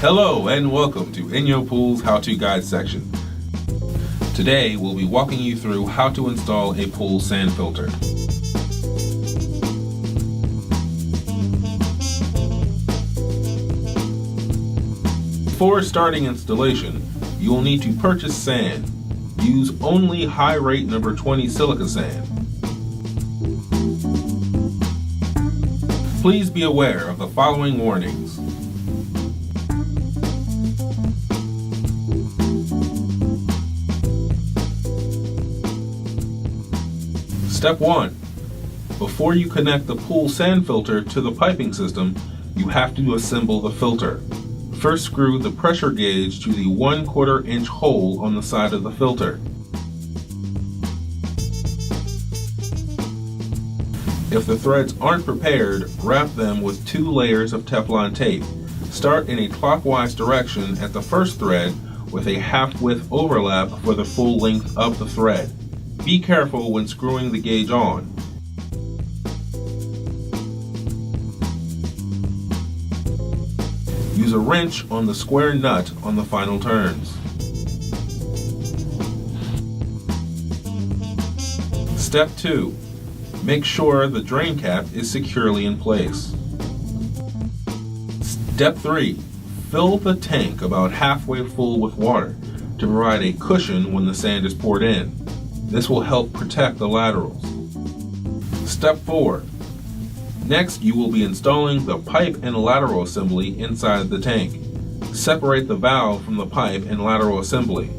Hello and welcome to In Your Pool's How-To Guide section. Today we'll be walking you through how to install a pool sand filter. Before starting installation, you will need to purchase sand. Use only high rate number 20 silica sand. Please be aware of the following warnings. Step 1. Before you connect the pool sand filter to the piping system, you have to assemble the filter. First, screw the pressure gauge to the 1/4 inch hole on the side of the filter. If the threads aren't prepared, wrap them with 2 layers of Teflon tape. Start in a clockwise direction at the first thread with a half-width overlap for the full length of the thread. Be careful when screwing the gauge on. Use a wrench on the square nut on the final turns. Step 2. Make sure the drain cap is securely in place. Step 3. Fill the tank about halfway full with water to provide a cushion when the sand is poured in. This will help protect the laterals. Step 4. Next, you will be installing the pipe and lateral assembly inside the tank. Separate the valve from the pipe and lateral assembly.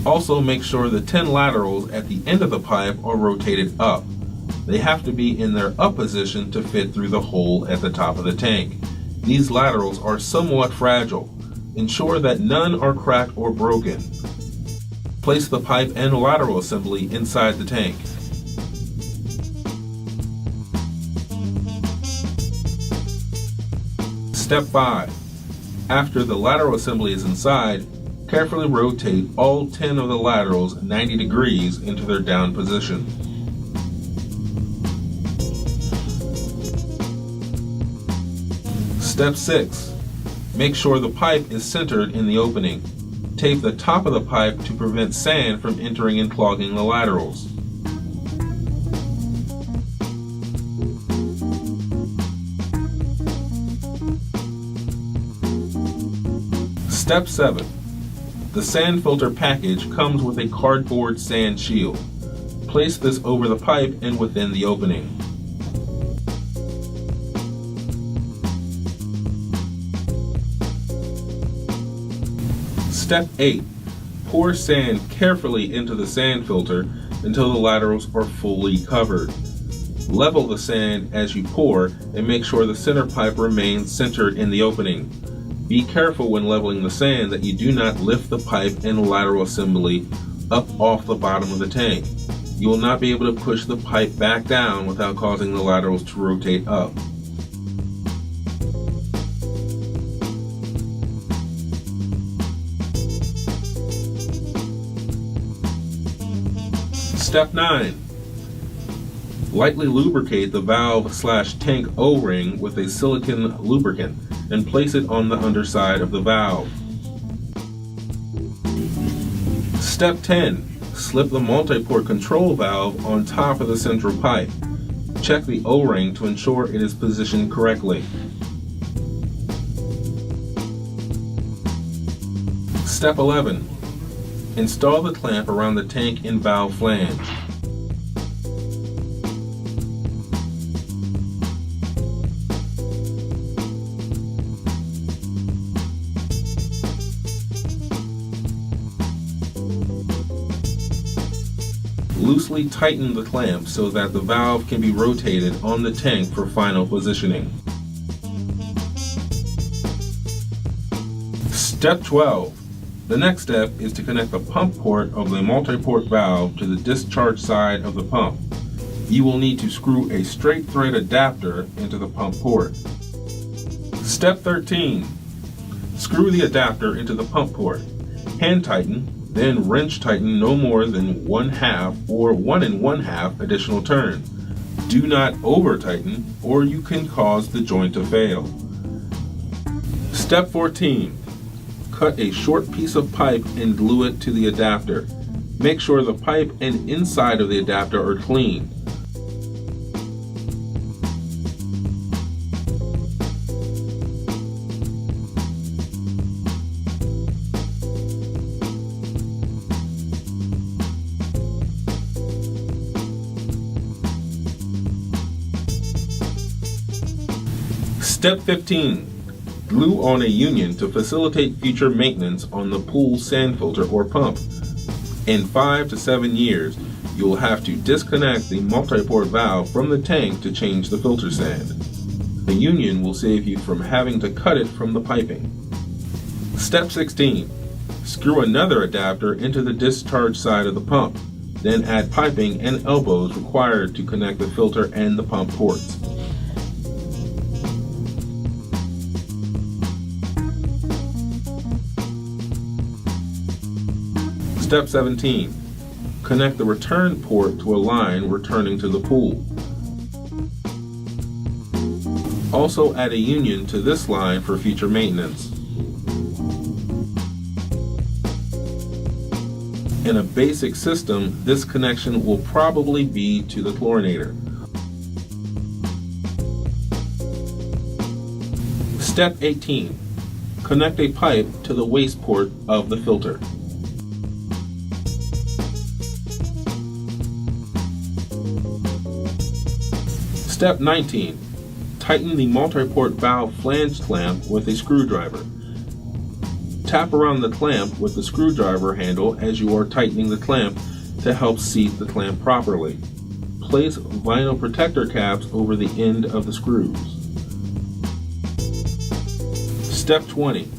Also, make sure the 10 laterals at the end of the pipe are rotated up. They have to be in their up position to fit through the hole at the top of the tank. These laterals are somewhat fragile. Ensure that none are cracked or broken. Place the pipe and lateral assembly inside the tank. Step 5. After the lateral assembly is inside, carefully rotate all 10 of the laterals 90 degrees into their down position. Step 6. Make sure the pipe is centered in the opening. Tape the top of the pipe to prevent sand from entering and clogging the laterals. Step 7. The sand filter package comes with a cardboard sand shield. Place this over the pipe and within the opening. Step 8. Pour sand carefully into the sand filter until the laterals are fully covered. Level the sand as you pour and make sure the center pipe remains centered in the opening. Be careful when leveling the sand that you do not lift the pipe and lateral assembly up off the bottom of the tank. You will not be able to push the pipe back down without causing the laterals to rotate up. Step 9. Lightly lubricate the valve/tank O-ring with a silicone lubricant and place it on the underside of the valve. Step 10. Slip the multi-port control valve on top of the central pipe. Check the O-ring to ensure it is positioned correctly. Step 11. Install the clamp around the tank and valve flange. Loosely tighten the clamp so that the valve can be rotated on the tank for final positioning. Step 12. The next step is to connect the pump port of the multi-port valve to the discharge side of the pump. You will need to screw a straight thread adapter into the pump port. Step 13. Screw the adapter into the pump port. Hand tighten, then wrench tighten no more than 1/2 or 1 1/2 additional turns. Do not over-tighten or you can cause the joint to fail. Step 14. Cut a short piece of pipe and glue it to the adapter. Make sure the pipe and inside of the adapter are clean. Step 15. Glue on a union to facilitate future maintenance on the pool sand filter or pump. In 5 to 7 years, you will have to disconnect the multi-port valve from the tank to change the filter sand. The union will save you from having to cut it from the piping. Step 16. Screw another adapter into the discharge side of the pump. Then add piping and elbows required to connect the filter and the pump ports. Step 17. Connect the return port to a line returning to the pool. Also add a union to this line for future maintenance. In a basic system, this connection will probably be to the chlorinator. Step 18. Connect a pipe to the waste port of the filter. Step 19. Tighten the multi-port valve flange clamp with a screwdriver. Tap around the clamp with the screwdriver handle as you are tightening the clamp to help seat the clamp properly. Place vinyl protector caps over the end of the screws. Step 20.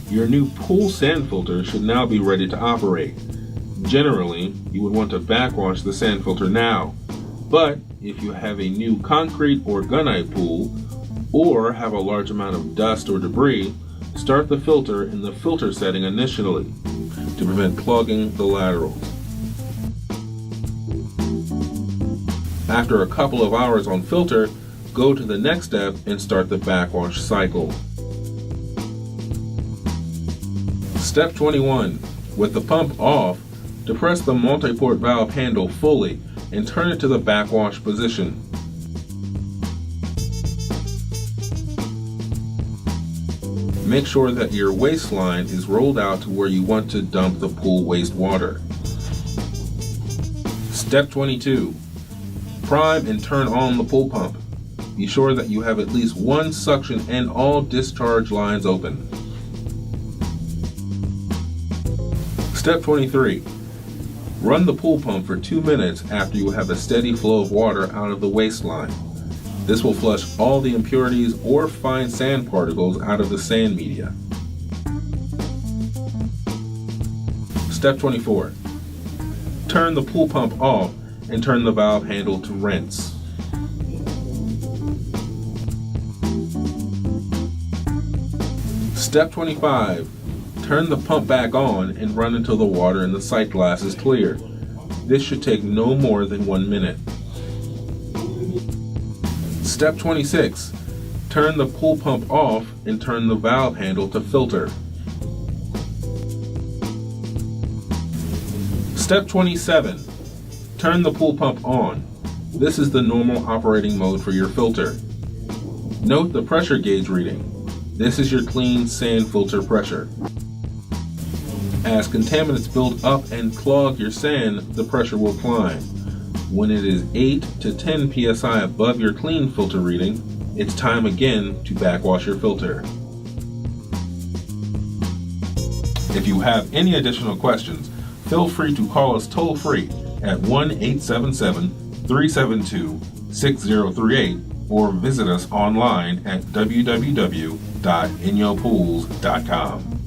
Your new pool sand filter should now be ready to operate. Generally, you would want to backwash the sand filter now. But if you have a new concrete or gunite pool, or have a large amount of dust or debris, start the filter in the filter setting initially to prevent clogging the laterals. After a couple of hours on filter, go to the next step and start the backwash cycle. Step 21. With the pump off, depress the multi-port valve handle fully and turn it to the backwash position. Make sure that your waistline is rolled out to where you want to dump the pool wastewater. Step 22. Prime and turn on the pool pump. Be sure that you have at least one suction and all discharge lines open. Step 23. Run the pool pump for 2 minutes after you have a steady flow of water out of the waistline. This will flush all the impurities or fine sand particles out of the sand media. Step 24. Turn the pool pump off and turn the valve handle to rinse. Step 25. Turn the pump back on and run until the water in the sight glass is clear. This should take no more than 1 minute. Step 26. Turn the pool pump off and turn the valve handle to filter. Step 27. Turn the pool pump on. This is the normal operating mode for your filter. Note the pressure gauge reading. This is your clean sand filter pressure. As contaminants build up and clog your sand, the pressure will climb. When it is 8 to 10 psi above your clean filter reading, it's time again to backwash your filter. If you have any additional questions, feel free to call us toll-free at 1-877-372-6038 or visit us online at www.inyopools.com.